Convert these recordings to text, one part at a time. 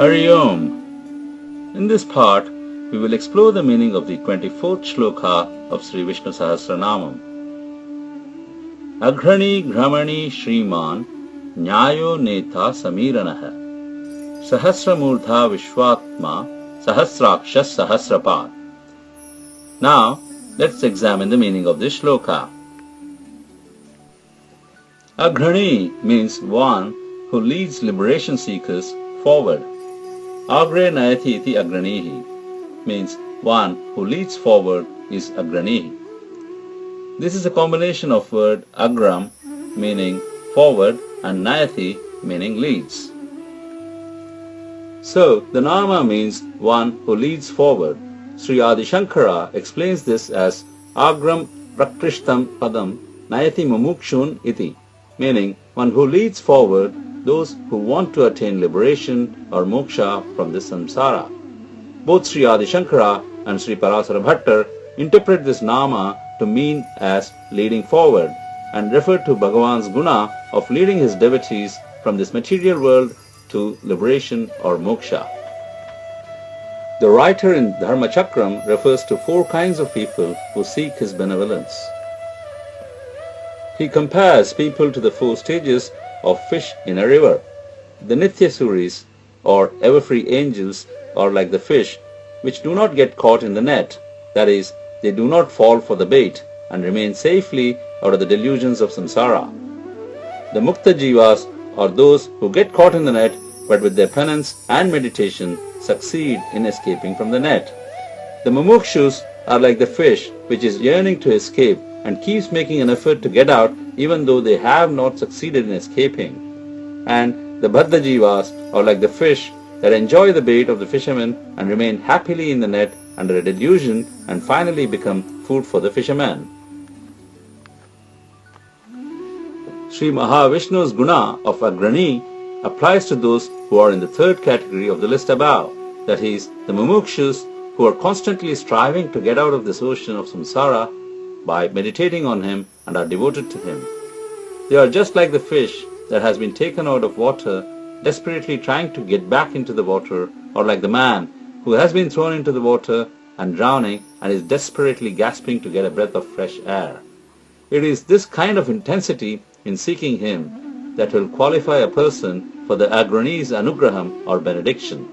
Hari Om. In this part, we will explore the meaning of the 24th Shloka of Sri Vishnu Sahasranamam. Agrani Gramani Shriman Nyayo Neta Samiranaha Sahasramurdha Vishwatma Sahasrakshas Sahasrapad. Now, let's examine the meaning of this shloka. Agrani means one who leads liberation seekers forward. Agre Nayati iti Agranihi means one who leads forward is Agranihi. This is a combination of word Agram meaning forward and Nayati meaning leads. So, the Nama means one who leads forward. Sri Adi Shankara explains this as Agram Prakrishtam Padam Nayati Mumukshun iti, meaning one who leads forward those who want to attain liberation or moksha from this samsara. Both Sri Adi Shankara and Sri Parasara Bhattar interpret this nama to mean as leading forward and refer to Bhagavan's guna of leading his devotees from this material world to liberation or moksha. The writer in Dharma Chakram refers to four kinds of people who seek his benevolence. He compares people to the four stages of fish in a river. The Nityasuris, or ever-free angels, are like the fish which do not get caught in the net, that is, they do not fall for the bait and remain safely out of the delusions of samsara. The Mukta Jivas are those who get caught in the net but with their penance and meditation succeed in escaping from the net. The Mumukshus are like the fish which is yearning to escape and keeps making an effort to get out even though they have not succeeded in escaping. And the Baddha Jivas are like the fish that enjoy the bait of the fishermen and remain happily in the net under a delusion and finally become food for the fisherman. Sri Mahavishnu's guna of Agrani applies to those who are in the third category of the list above, that is, the Mumukshus who are constantly striving to get out of this ocean of samsara by meditating on him and are devoted to him. They are just like the fish that has been taken out of water, desperately trying to get back into the water, or like the man who has been thrown into the water and drowning and is desperately gasping to get a breath of fresh air. It is this kind of intensity in seeking him that will qualify a person for the Agrani's anugraham or benediction.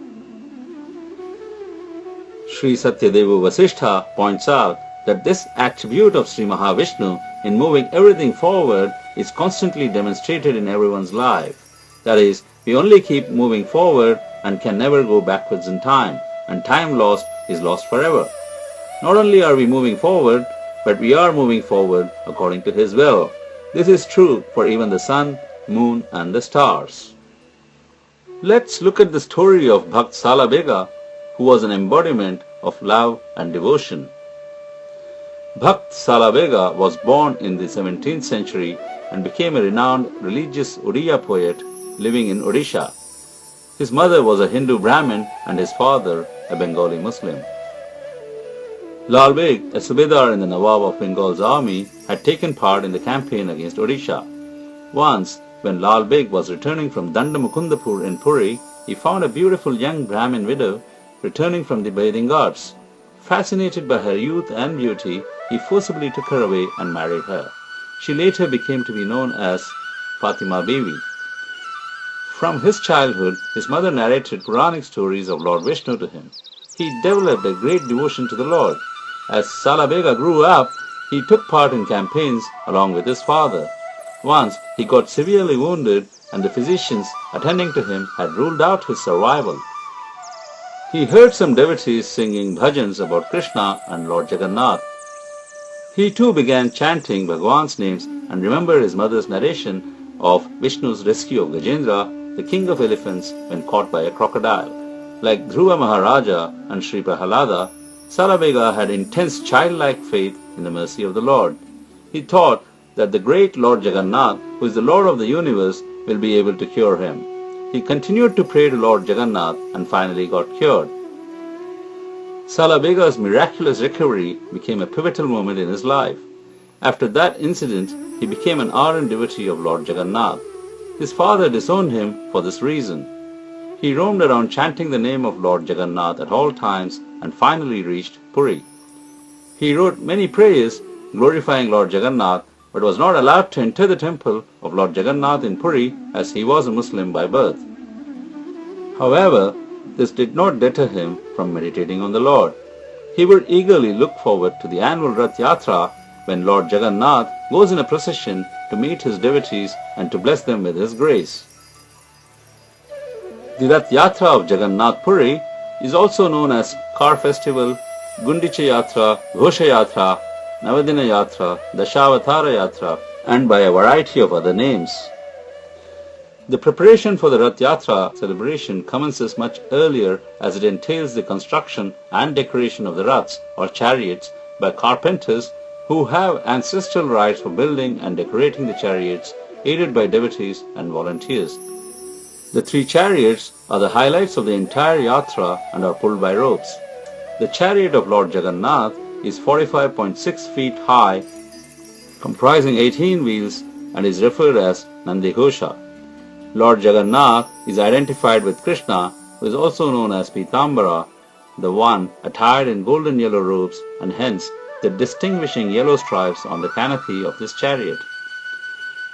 Sri Satyadeva Vasishtha points out that this attribute of Sri Mahavishnu in moving everything forward is constantly demonstrated in everyone's life. That is, we only keep moving forward and can never go backwards in time, and time lost is lost forever. Not only are we moving forward, but we are moving forward according to His will. This is true for even the sun, moon and the stars. Let's look at the story of Bhakt Salabega, who was an embodiment of love and devotion. Bhakt Salabega was born in the 17th century and became a renowned religious Oriya poet living in Odisha. His mother was a Hindu Brahmin and his father a Bengali Muslim. Lal Beg, a Subedar in the Nawab of Bengal's army, had taken part in the campaign against Odisha. Once, when Lal Beg was returning from Dandamukundapur in Puri, he found a beautiful young Brahmin widow returning from the bathing ghats. Fascinated by her youth and beauty, he forcibly took her away and married her. She later became to be known as Fatima Bibi. From his childhood, his mother narrated Puranic stories of Lord Vishnu to him. He developed a great devotion to the Lord. As Salabega grew up, he took part in campaigns along with his father. Once, he got severely wounded and the physicians attending to him had ruled out his survival. He heard some devotees singing bhajans about Krishna and Lord Jagannath. He too began chanting Bhagavan's names and remembered his mother's narration of Vishnu's rescue of Gajendra, the king of elephants, when caught by a crocodile. Like Dhruva Maharaja and Sri Prahalada, Salabega had intense childlike faith in the mercy of the Lord. He thought that the great Lord Jagannath, who is the Lord of the universe, will be able to cure him. He continued to pray to Lord Jagannath and finally got cured. Salabega's miraculous recovery became a pivotal moment in his life. After that incident, he became an ardent devotee of Lord Jagannath. His father disowned him for this reason. He roamed around chanting the name of Lord Jagannath at all times and finally reached Puri. He wrote many prayers glorifying Lord Jagannath, but was not allowed to enter the temple of Lord Jagannath in Puri as he was a Muslim by birth. However, this did not deter him from meditating on the Lord. He would eagerly look forward to the annual Rath Yatra when Lord Jagannath goes in a procession to meet his devotees and to bless them with his grace. The Rath Yatra of Jagannath Puri is also known as Car Festival, Gundicha Yatra, Ghosha Yatra, Navadina Yatra, Dashavatara Yatra, and by a variety of other names. The preparation for the Rath Yatra celebration commences much earlier as it entails the construction and decoration of the Raths or chariots by carpenters who have ancestral rights for building and decorating the chariots, aided by devotees and volunteers. The 3 chariots are the highlights of the entire Yatra and are pulled by ropes. The chariot of Lord Jagannath is 45.6 feet high, comprising 18 wheels, and is referred as Nandighosha. Lord Jagannath is identified with Krishna, who is also known as Pitambara, the one attired in golden yellow robes, and hence the distinguishing yellow stripes on the canopy of this chariot.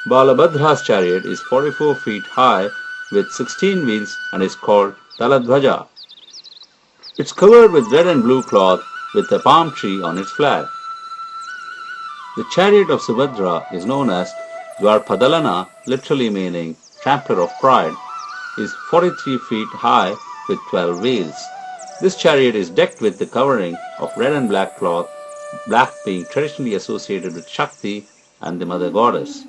Balabhadra's chariot is 44 feet high with 16 wheels and is called Taladhvaja. It's covered with red and blue cloth with a palm tree on its flag. The chariot of Subhadra is known as Dwarpadalana, literally meaning trampler of pride, is 43 feet high with 12 wheels. This chariot is decked with the covering of red and black cloth, black being traditionally associated with Shakti and the Mother Goddess.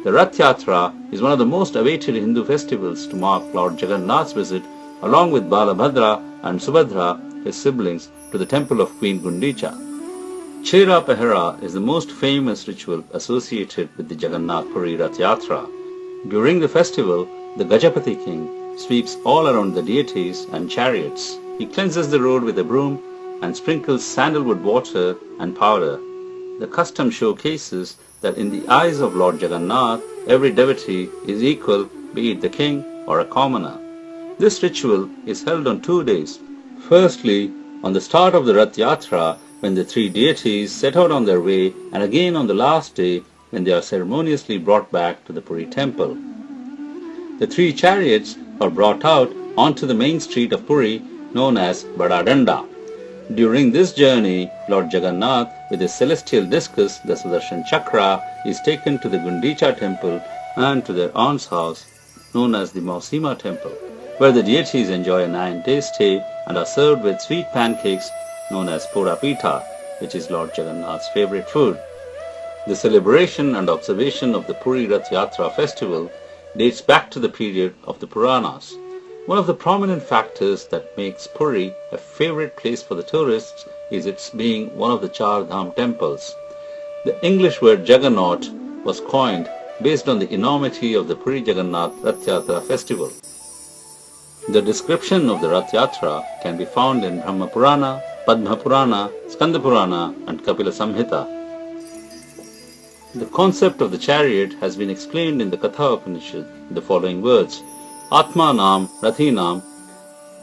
The Rath Yatra is one of the most awaited Hindu festivals to mark Lord Jagannath's visit, along with Balabhadra and Subhadra, his siblings, to the temple of Queen Gundicha. Chera Pehera is the most famous ritual associated with the Jagannath Puri Rath Yatra. During the festival, the Gajapati king sweeps all around the deities and chariots. He cleanses the road with a broom and sprinkles sandalwood water and powder. The custom showcases that in the eyes of Lord Jagannath, every devotee is equal, be it the king or a commoner. This ritual is held on 2 days. Firstly, on the start of the Rath Yatra, when the 3 deities set out on their way, and again on the last day, when they are ceremoniously brought back to the Puri temple. The 3 chariots are brought out onto the main street of Puri, known as Badadanda. During this journey, Lord Jagannath, with his celestial discus, the Sudarshan Chakra, is taken to the Gundicha temple and to their aunt's house, known as the Mausima temple, where the deities enjoy a 9-day stay and are served with sweet pancakes known as Purapita, which is Lord Jagannath's favorite food. The celebration and observation of the Puri Rath Yatra festival dates back to the period of the Puranas. One of the prominent factors that makes Puri a favorite place for the tourists is its being one of the Char Dham temples. The English word Juggernaut was coined based on the enormity of the Puri Jagannath Rath Yatra festival. The description of the Rath Yatra can be found in Brahma Purana, Padma Purana, Skanda Purana, and Kapila Samhita. The concept of the chariot has been explained in the Katha Upanishad in the following words: Atma Nam Rathi Nam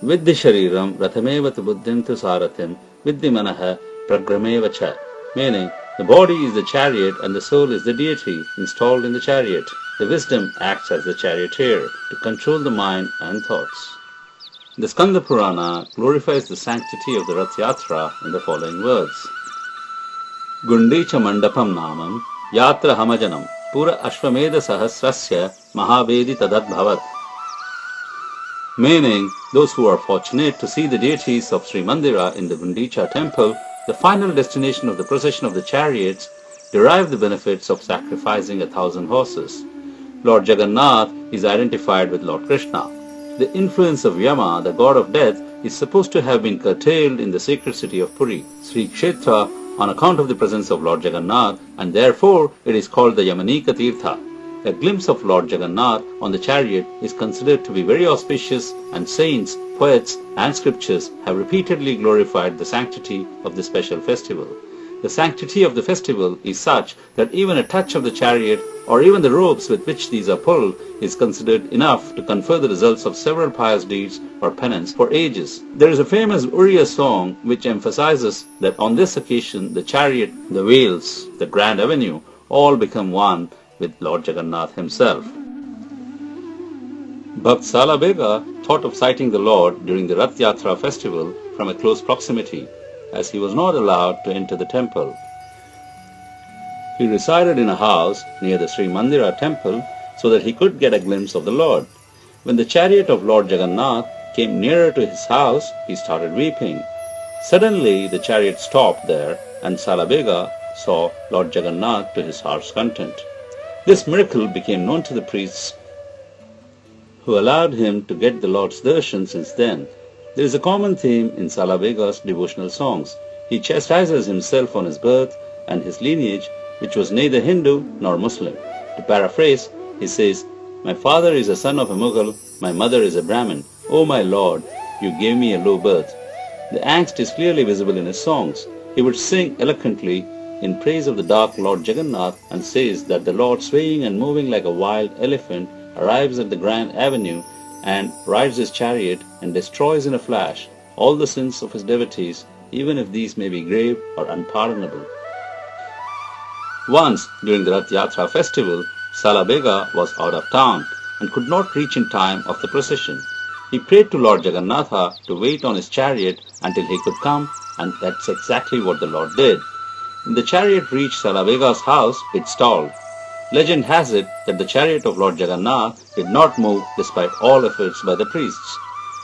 Viddhi Shariram Rathamevata Buddhim Tu Sarathim Viddhi Manaha Pragrameva Cha, meaning the body is the chariot and the soul is the deity installed in the chariot. The wisdom acts as the charioteer to control the mind and thoughts. The Skanda Purana glorifies the sanctity of the Rath Yatra in the following words: Gundicha Mandapam Namam Yatra Hamajanam Pura Ashvamedha Sahasrasya Mahavedi Tadat Bhavat, meaning those who are fortunate to see the deities of Sri Mandira in the Gundicha temple, the final destination of the procession of the chariots, derive the benefits of sacrificing 1,000 horses. Lord Jagannath is identified with Lord Krishna. The influence of Yama, the god of death, is supposed to have been curtailed in the sacred city of Puri, Sri Kshetra, on account of the presence of Lord Jagannath, and therefore it is called the Yamanika Tirtha. A glimpse of Lord Jagannath on the chariot is considered to be very auspicious, and saints, poets, and scriptures have repeatedly glorified the sanctity of this special festival. The sanctity of the festival is such that even a touch of the chariot or even the ropes with which these are pulled is considered enough to confer the results of several pious deeds or penance for ages. There is a famous Uriya song which emphasizes that on this occasion the chariot, the wheels, the grand avenue all become one with Lord Jagannath himself. Bhakt Salabega thought of sighting the Lord during the Rath Yatra festival from a close proximity, as he was not allowed to enter the temple. He resided in a house near the Sri Mandira temple so that he could get a glimpse of the Lord. When the chariot of Lord Jagannath came nearer to his house, he started weeping. Suddenly the chariot stopped there and Salabega saw Lord Jagannath to his heart's content. This miracle became known to the priests, who allowed him to get the Lord's darshan since then. There is a common theme in Salabega's devotional songs. He chastises himself on his birth and his lineage, which was neither Hindu nor Muslim. To paraphrase, he says, "My father is a son of a Mughal, my mother is a Brahmin. O my Lord, you gave me a low birth." The angst is clearly visible in his songs. He would sing eloquently in praise of the dark Lord Jagannath and says that the Lord, swaying and moving like a wild elephant, arrives at the grand avenue and rides his chariot and destroys in a flash all the sins of his devotees, even if these may be grave or unpardonable. Once, during the Rath Yatra festival, Salabega was out of town and could not reach in time of the procession. He prayed to Lord Jagannatha to wait on his chariot until he could come, and that's exactly what the Lord did. When the chariot reached Salabega's house, it stalled. Legend has it that the chariot of Lord Jagannath did not move despite all efforts by the priests.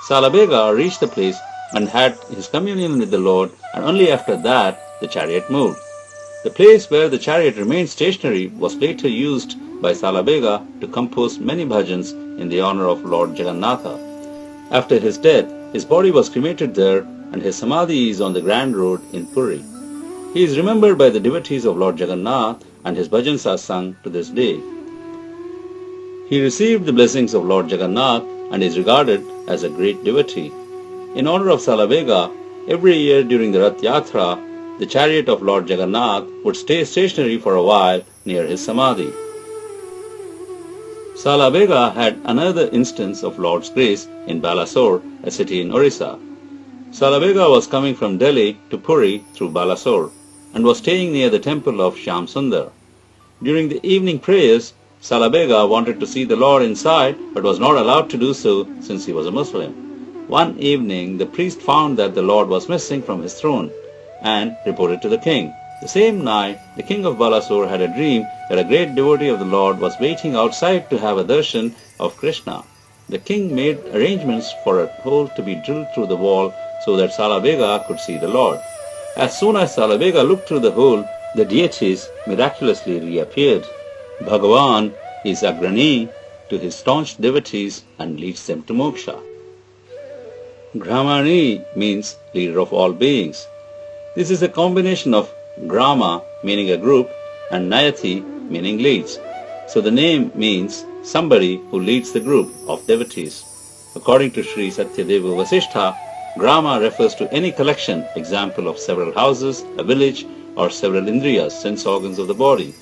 Salabega reached the place and had his communion with the Lord, and only after that the chariot moved. The place where the chariot remained stationary was later used by Salabega to compose many bhajans in the honor of Lord Jagannatha. After his death, his body was cremated there and his samadhi is on the Grand Road in Puri. He is remembered by the devotees of Lord Jagannath and his bhajans are sung to this day. He received the blessings of Lord Jagannath and is regarded as a great devotee. In honor of Salabega, every year during the Rath Yatra, the chariot of Lord Jagannath would stay stationary for a while near his samadhi. Salabega had another instance of Lord's grace in Balasore, a city in Orissa. Salabega was coming from Delhi to Puri through Balasore and was staying near the temple of Shyam Sundar. During the evening prayers, Salabega wanted to see the Lord inside but was not allowed to do so since he was a Muslim. One evening, the priest found that the Lord was missing from his throne and reported to the king. The same night, the king of Balasore had a dream that a great devotee of the Lord was waiting outside to have a darshan of Krishna. The king made arrangements for a hole to be drilled through the wall so that Salabega could see the Lord. As soon as Salabega looked through the hole, the deities miraculously reappeared. Bhagavan is Agrani to his staunch devotees and leads them to moksha. Gramani means leader of all beings. This is a combination of Grama, meaning a group, and Nayati, meaning leads. So the name means somebody who leads the group of devotees. According to Sri Satyadeva Vasishtha, Grama refers to any collection, example of several houses, a village, or several indriyas, sense organs of the body,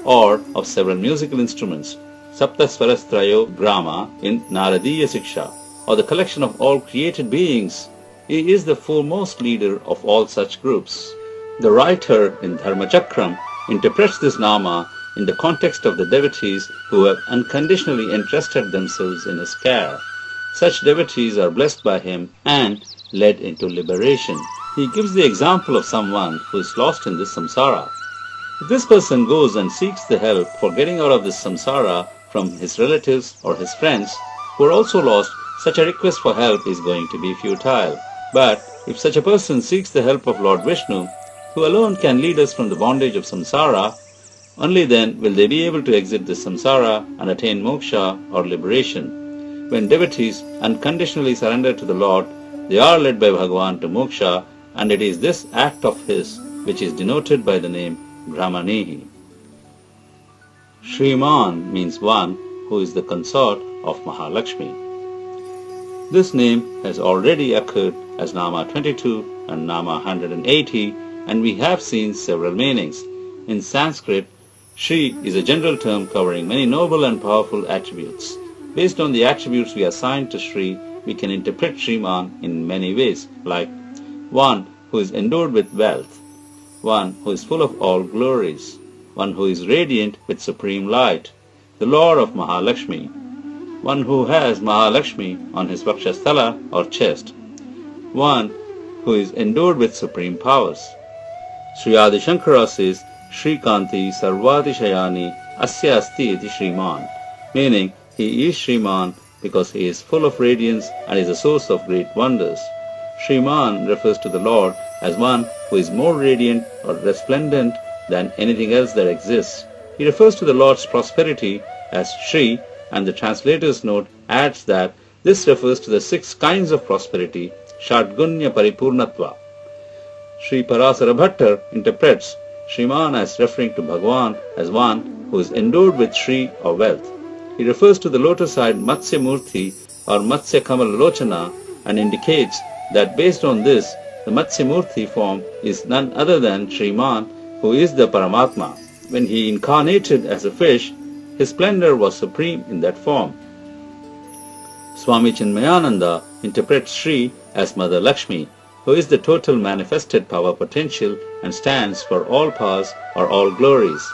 or of several musical instruments. Saptasvarastrayo Grama in Naradiya Siksha, or the collection of all created beings. He is the foremost leader of all such groups. The writer in Dharmachakram interprets this nama in the context of the devotees who have unconditionally entrusted themselves in his care. Such devotees are blessed by him and led into liberation. He gives the example of someone who is lost in this samsara. If this person goes and seeks the help for getting out of this samsara from his relatives or his friends who are also lost, such a request for help is going to be futile. But if such a person seeks the help of Lord Vishnu, who alone can lead us from the bondage of samsara, only then will they be able to exit this samsara and attain moksha or liberation. When devotees unconditionally surrender to the Lord, they are led by Bhagavan to moksha, and it is this act of his which is denoted by the name Gramanihi. Shriman means one who is the consort of Mahalakshmi. This name has already occurred as Nama 22 and Nama 180 and we have seen several meanings. In Sanskrit, Shri is a general term covering many noble and powerful attributes. Based on the attributes we assign to Shri, we can interpret Shriman in many ways, like one who is endowed with wealth, one who is full of all glories, one who is radiant with supreme light, the Lord of Mahalakshmi, one who has Mahalakshmi on his Vakshasthala or chest, one who is endowed with supreme powers. Sri Adi Shankara says, Shri Kanti Sarvati Shayani Asya Asti Iti Shriman, meaning he is Shriman because he is full of radiance and is a source of great wonders. Shriman refers to the Lord as one who is more radiant or resplendent than anything else that exists. He refers to the Lord's prosperity as Shri, and the translator's note adds that this refers to the 6 kinds of prosperity, Shadgunya Paripurnatva. Sri Parasara Bhattar interprets Shriman as referring to Bhagavan as one who is endowed with Shri or wealth. He refers to the lotus-eyed Matsya Murti or Matsya Kamal Lochana and indicates that based on this, the Matsya Murti form is none other than Shriman, who is the Paramatma. When he incarnated as a fish, his splendor was supreme in that form. Swami Chinmayananda interprets Shri as Mother Lakshmi, who is the total manifested power potential and stands for all powers or all glories.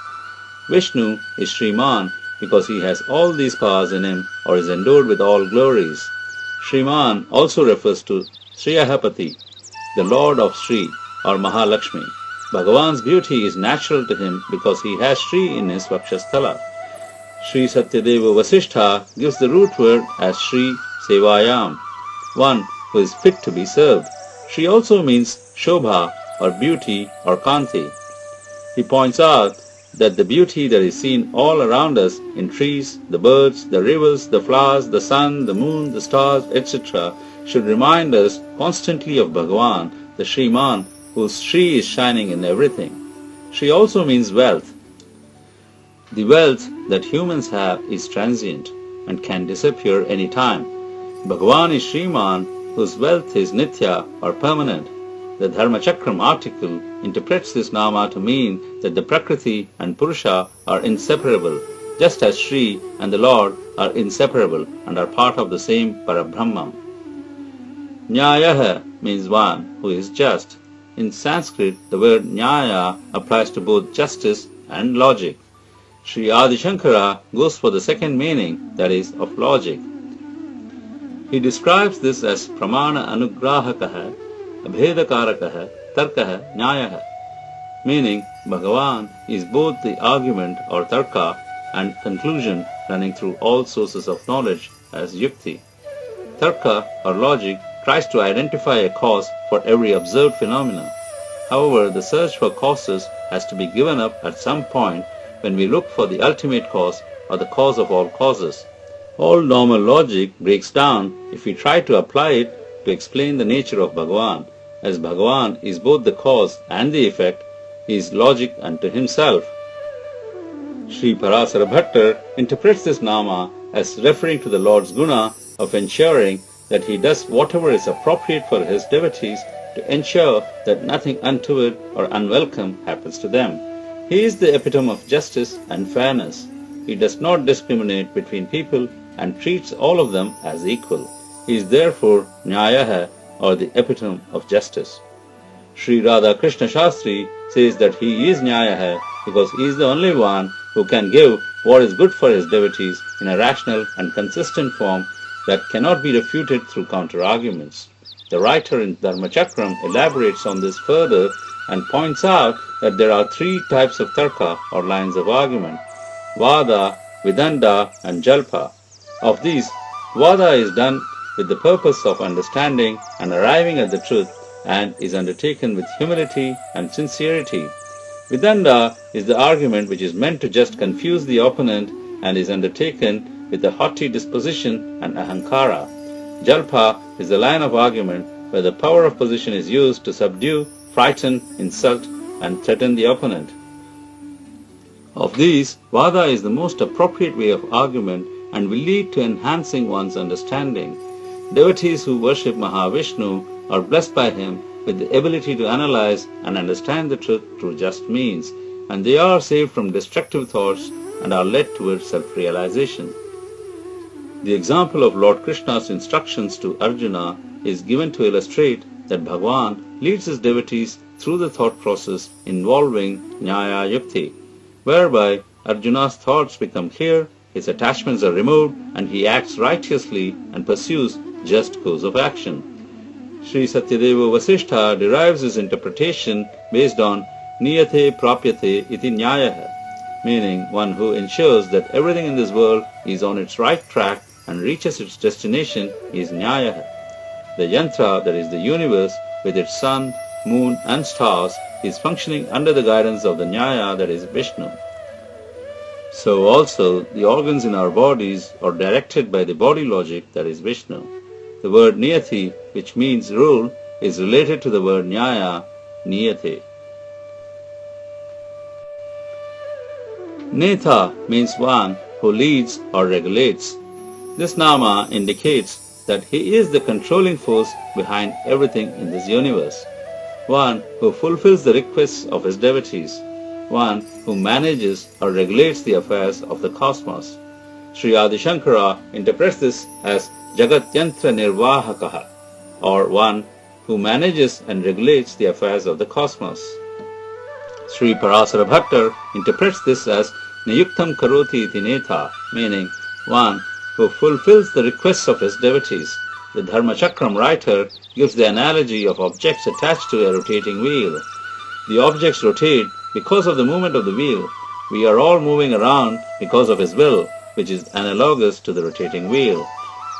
Vishnu is Shriman because he has all these powers in him or is endowed with all glories. Shriman also refers to Sriyahapati, the Lord of Sri or Mahalakshmi. Bhagavan's beauty is natural to him because he has Sri in his Vakshasthala. Sri Satyadeva Vasishtha gives the root word as Sri Sevayam, one who is fit to be served. Sri also means Shobha or beauty or Kanti. He points out that the beauty that is seen all around us in trees, the birds, the rivers, the flowers, the sun, the moon, the stars, etc. should remind us constantly of Bhagavan, the Shriman, whose Shri is shining in everything. Shri also means wealth. The wealth that humans have is transient and can disappear any time. Bhagavan is Shriman, whose wealth is Nitya or permanent. The Dharmachakram article interprets this nama to mean that the Prakriti and Purusha are inseparable, just as Shri and the Lord are inseparable and are part of the same Parabrahman. Nyayaha means one who is just. In Sanskrit, the word Nyaya applies to both justice and logic. Sri Adi Shankara goes for the second meaning, that is, of logic. He describes this as Pramana Anugrahakaha, Abhedakarakaha, Tarkaha, Nyayaha, meaning Bhagavan is both the argument or tarka and conclusion running through all sources of knowledge as yukti. Tarka or logic tries to identify a cause for every observed phenomena. However, the search for causes has to be given up at some point when we look for the ultimate cause or the cause of all causes. All normal logic breaks down if we try to apply it to explain the nature of Bhagavan. As Bhagavan is both the cause and the effect, he is logic unto himself. Sri Parasara Bhattar interprets this nama as referring to the Lord's guna of ensuring that he does whatever is appropriate for his devotees to ensure that nothing untoward or unwelcome happens to them. He is the epitome of justice and fairness. He does not discriminate between people and treats all of them as equal. He is therefore Nyayaha, or the epitome of justice. Sri Radha Krishna Shastri says that he is Nyayaha because he is the only one who can give what is good for his devotees in a rational and consistent form that cannot be refuted through counter-arguments. The writer in Dharmachakram elaborates on this further and points out that there are 3 types of tarka or lines of argument: Vada, Vidanda and Jalpa. Of these, Vada is done with the purpose of understanding and arriving at the truth and is undertaken with humility and sincerity. Vidanda is the argument which is meant to just confuse the opponent and is undertaken with a haughty disposition and ahankara. Jalpa is the line of argument where the power of position is used to subdue, frighten, insult and threaten the opponent. Of these, Vada is the most appropriate way of argument and will lead to enhancing one's understanding. Devotees who worship Mahavishnu are blessed by him with the ability to analyze and understand the truth through just means, and they are saved from destructive thoughts and are led towards self-realization. The example of Lord Krishna's instructions to Arjuna is given to illustrate that Bhagavan leads his devotees through the thought process involving Nyaya Yukti, whereby Arjuna's thoughts become clear, his attachments are removed, and he acts righteously and pursues just course of action. Sri Satyadeva Vasishtha derives his interpretation based on Niyate Prapyate iti Nyayah, meaning one who ensures that everything in this world is on its right track and reaches its destination is Nyayah. The yantra, that is the universe, with its sun, moon and stars, is functioning under the guidance of the Nyaya, that is Vishnu. So also the organs in our bodies are directed by the body logic, that is Vishnu. The word Niyati, which means rule, is related to the word Nyaya, Niyate. Netha means one who leads or regulates. This nama indicates that he is the controlling force behind everything in this universe, one who fulfills the requests of his devotees, one who manages or regulates the affairs of the cosmos. Sri Adi Shankara interprets this as Jagatyantra Nirvahakaha, or one who manages and regulates the affairs of the cosmos. Sri Parasara Bhattar interprets this as Niyuktam Karoti iti Netha, meaning one who fulfills the requests of his devotees. The Dharma Chakram writer gives the analogy of objects attached to a rotating wheel. The objects rotate because of the movement of the wheel. We are all moving around because of his will, which is analogous to the rotating wheel.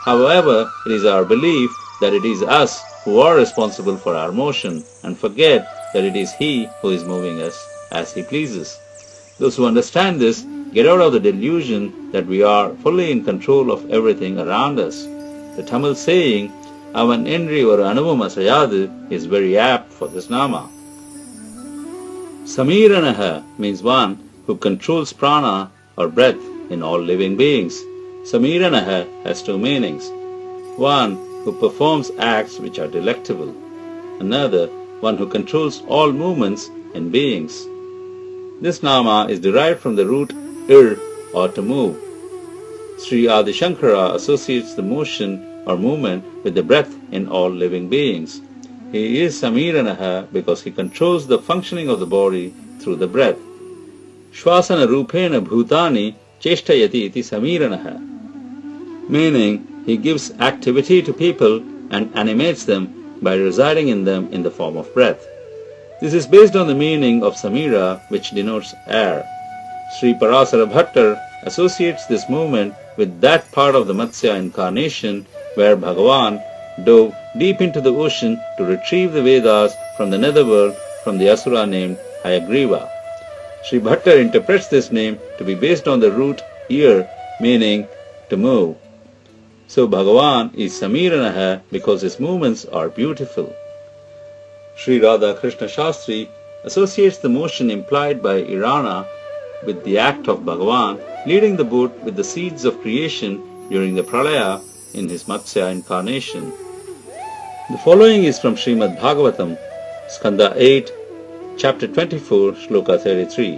However, it is our belief that it is us who are responsible for our motion and forget that it is he who is moving us as he pleases. Those who understand this get out of the delusion that we are fully in control of everything around us. The Tamil saying, Avan Indri or Anuvama Sayadu, is very apt for this nama. Samiranaha means one who controls prana or breath in all living beings. Samiranaha has two meanings. One who performs acts which are delectable. Another, one who controls all movements in beings. This nama is derived from the root ir, or to move. Sri Adi Shankara associates the motion or movement with the breath in all living beings. He is Samiranaha because he controls the functioning of the body through the breath. Shvasana Rupena Bhutani Cheshtayati iti Samiranaha, meaning he gives activity to people and animates them by residing in them in the form of breath. This is based on the meaning of Samira, which denotes air. Sri Parasara Bhattar associates this movement with that part of the Matsya incarnation where Bhagavan dove deep into the ocean to retrieve the Vedas from the netherworld from the Asura named Hayagriva. Sri Bhattar interprets this name to be based on the root ear, meaning to move. So Bhagavan is Samiranaha because his movements are beautiful. Sri Radha Krishna Shastri associates the motion implied by Irana with the act of Bhagavan leading the boat with the seeds of creation during the Pralaya in his Matsya incarnation. The following is from Srimad Bhagavatam, Skanda 8, Chapter 24, Shloka 33.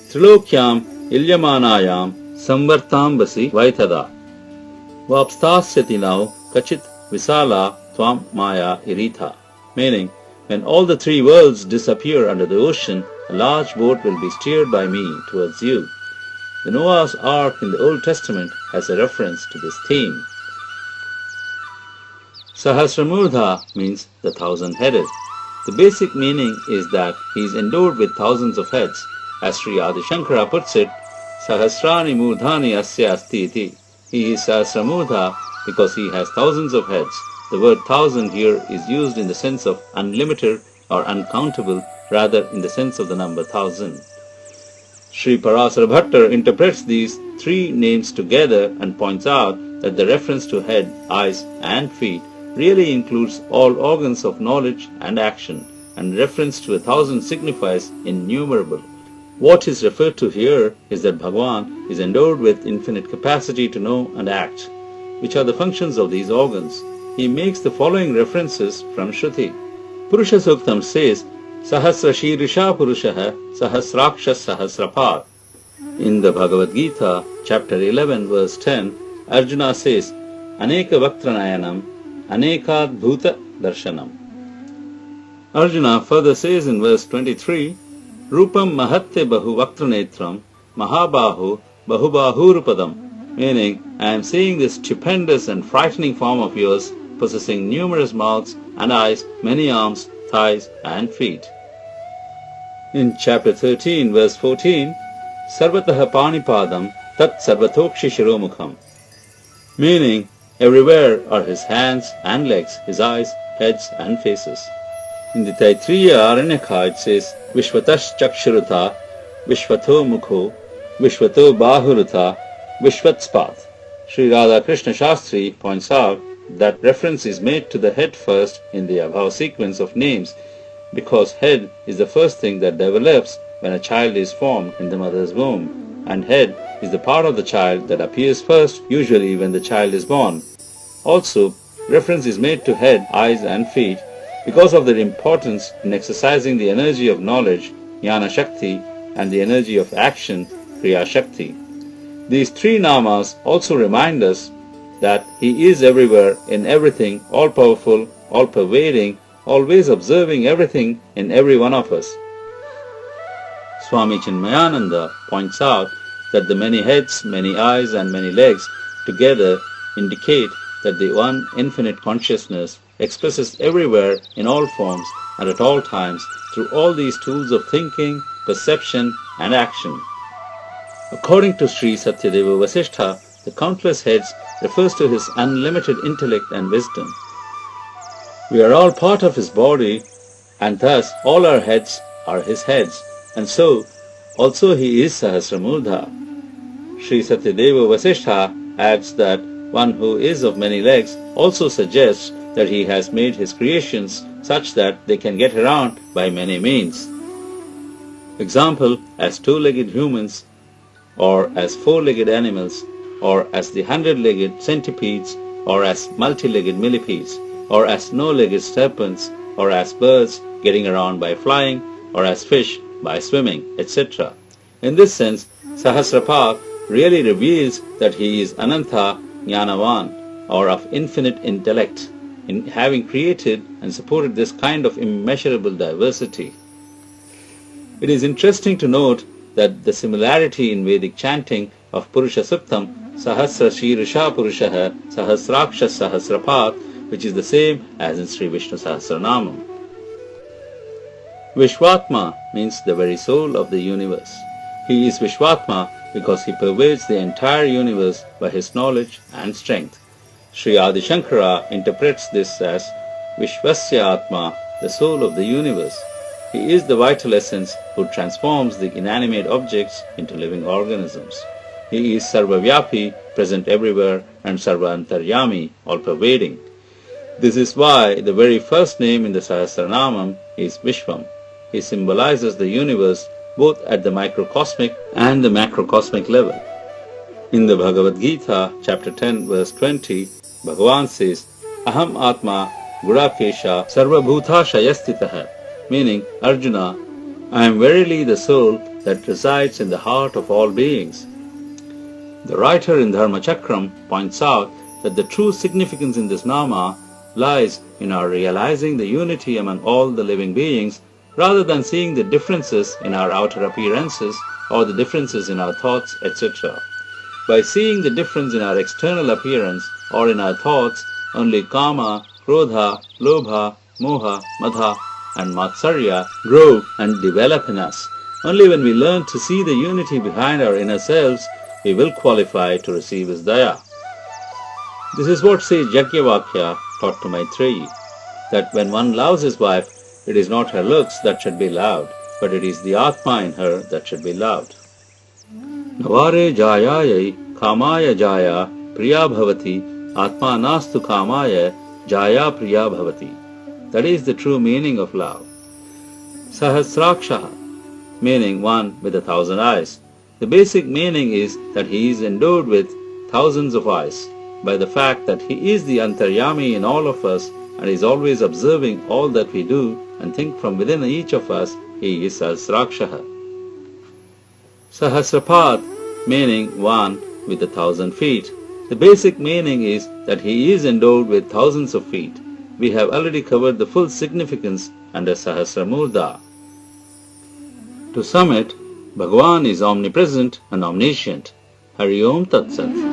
Trilokyam ilyamanayam samvartambasi vaitada vapstasyati now kachit visala tvam maya iritha, meaning, when all the three worlds disappear under the ocean, a large boat will be steered by me towards you. The Noah's Ark in the Old Testament has a reference to this theme. Sahasramurdha means the thousand-headed. The basic meaning is that he is endowed with thousands of heads. As Sri Adi Shankara puts it, Sahasrani murdhani asya asti iti. He is Sahasramurdha because he has thousands of heads. The word thousand here is used in the sense of unlimited or uncountable, rather in the sense of the number thousand. Sri Parasara Bhattar interprets these three names together and points out that the reference to head, eyes and feet really includes all organs of knowledge and action, and reference to 1,000 signifies innumerable. What is referred to here is that Bhagavan is endowed with infinite capacity to know and act, which are the functions of these organs. He makes the following references from Shruti. Purusha Suktam says, Sahasra Shirisha Purushaha Sahasraksha Sahasrapat. In the Bhagavad Gita, chapter 11, verse 10, Arjuna says, Aneka Vaktranayanam, Anekad Bhuta Darshanam. Arjuna further says in verse 23, Rupam Mahatte Bahu Vaktranetram, Mahabahu Bahubahurupadam, meaning, I am seeing this stupendous and frightening form of yours, possessing numerous mouths and eyes, many arms, thighs, and feet. In chapter 13, verse 14, Sarvataha Panipadam Tat Sarvatokshi Shiromukham, meaning, everywhere are his hands and legs, his eyes, heads, and faces. In the Taittiriya Aranyaka it says, Vishvatash Chakshuruta, Vishvato Mukho, Vishvato Bahuruta, Vishvatspat. Sri Radha Krishna Shastri points out that reference is made to the head first in the above sequence of names, because head is the first thing that develops when a child is formed in the mother's womb, and head is the part of the child that appears first, usually when the child is born. Also, reference is made to head, eyes, and feet because of their importance in exercising the energy of knowledge, Jnana Shakti, and the energy of action, Kriya Shakti. These three namas also remind us that He is everywhere, in everything, all-powerful, all-pervading, always observing everything in every one of us. Swami Chinmayananda points out that the many heads, many eyes, and many legs together indicate that the one infinite consciousness expresses everywhere in all forms and at all times through all these tools of thinking, perception, and action. According to Sri Satyadeva Vasishtha, the countless heads refers to His unlimited intellect and wisdom. We are all part of His body, and thus all our heads are His heads, and so also He is Sahasramurdha. Sri Satyadeva Vasishtha adds that one who is of many legs also suggests that He has made His creations such that they can get around by many means. Example, as two-legged humans, or as four-legged animals, or as the 100-legged centipedes, or as multi-legged millipedes, or as no-legged serpents, or as birds getting around by flying, or as fish by swimming, etc. In this sense, Sahasrapat really reveals that He is Ananta Jnanavan, or of infinite intellect, in having created and supported this kind of immeasurable diversity. It is interesting to note that the similarity in Vedic chanting of Purusha Suktam, Sahasra Shirisha Purushaha Sahasraksha Sahasrapat, which is the same as in Sri Vishnu Sahasranamam. Vishwatma means the very soul of the universe. He is Vishwatma because He pervades the entire universe by His knowledge and strength. Sri Adi Shankara interprets this as Vishwasya Atma, the soul of the universe. He is the vital essence who transforms the inanimate objects into living organisms. He is Sarvavyapi, present everywhere, and Sarvantaryami, all-pervading. This is why the very first name in the Sahasranamam is Vishwam. He symbolizes the universe both at the microcosmic and the macrocosmic level. In the Bhagavad Gita, chapter 10, verse 20, Bhagavan says, Aham Atma Gurakesha Sarvabhuta Shayastitaha, meaning, Arjuna, I am verily the soul that resides in the heart of all beings. The writer in Dharma Chakram points out that the true significance in this nama lies in our realizing the unity among all the living beings, rather than seeing the differences in our outer appearances or the differences in our thoughts, etc. By seeing the difference in our external appearance or in our thoughts, only Kama, Krodha, Lobha, Moha, Madha, and Matsarya grow and develop in us. Only when we learn to see the unity behind our inner selves, we will qualify to receive His daya. This is what says Yagyavakya taught to Maitreyi, that when one loves his wife, it is not her looks that should be loved, but it is the Atma in her that should be loved. Navare jayayai kamaya jaya priya bhavati atma nastu kamaya jaya priya bhavati. That is the true meaning of love. Sahasraksha, meaning one with 1,000 eyes. The basic meaning is that He is endowed with thousands of eyes. By the fact that He is the Antaryami in all of us, and is always observing all that we do and think from within each of us. He is Sahasrakshaha. Sahasrapad, meaning one with 1,000 feet. The basic meaning is that he is endowed with thousands of feet. We have already covered the full significance under Sahasramurda. To sum it, Bhagavan is omnipresent and omniscient. Hari Om Tat Sat.